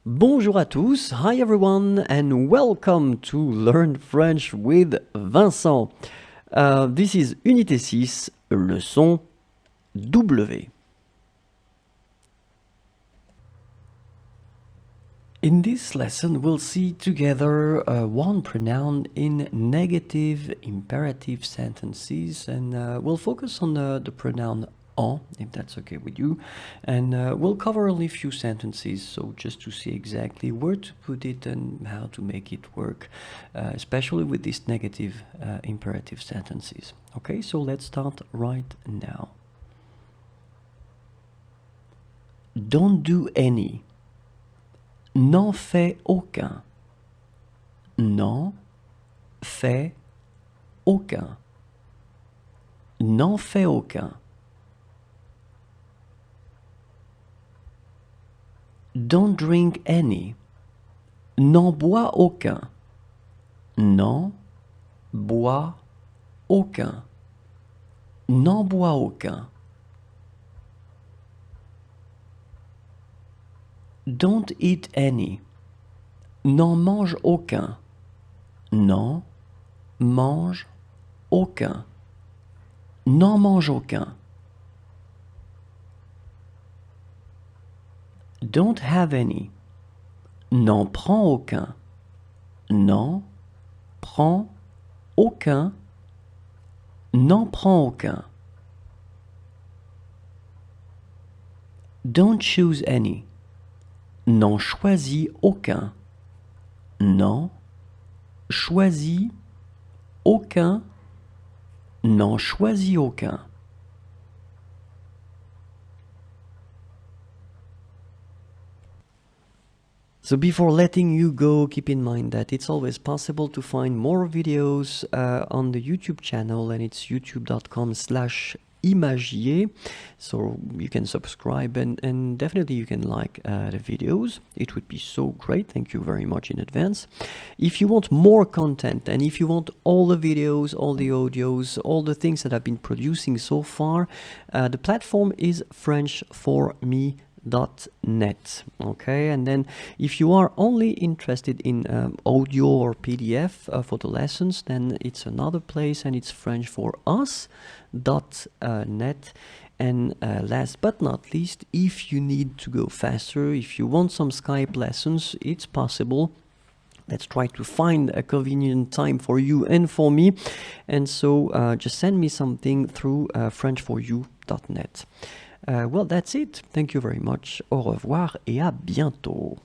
Bonjour à tous, hi everyone, and welcome to Learn French with Vincent. This is Unité 6, leçon W. In this lesson, we'll see together one pronoun in negative imperative sentences, and we'll focus on the pronoun en, if that's okay with you, and we'll cover only a few sentences, so just to see exactly where to put it and how to make it work, especially with these negative imperative sentences. Okay, so let's start right now. Don't do any. N'en fais aucun. N'en fais aucun. N'en fais aucun. Don't drink any. N'en bois aucun. N'en bois aucun. N'en bois aucun. Don't eat any. N'en mange aucun. N'en mange aucun. N'en mange aucun. Don't have any. N'en prends aucun. N'en prends aucun. N'en prends aucun. Don't choose any. N'en choisis aucun. N'en choisis aucun. N'en choisis aucun. So before letting you go, keep in mind that it's always possible to find more videos on the YouTube channel, and it's youtube.com/imagier. So you can subscribe and definitely you can like the videos. It would be so great. Thank you very much in advance. If you want more content and if you want all the videos, all the audios, all the things that I've been producing so far, the platform is frenchforme.net. Okay, and then if you are only interested in audio or PDF for the lessons, then it's another place, and it's frenchforus.net. And last but not least, if you need to go faster, if you want some Skype lessons, it's possible. Let's try to find a convenient time for you and for me. And so just send me something through frenchforyou.net. Well, that's it. Thank you very much. Au revoir et à bientôt.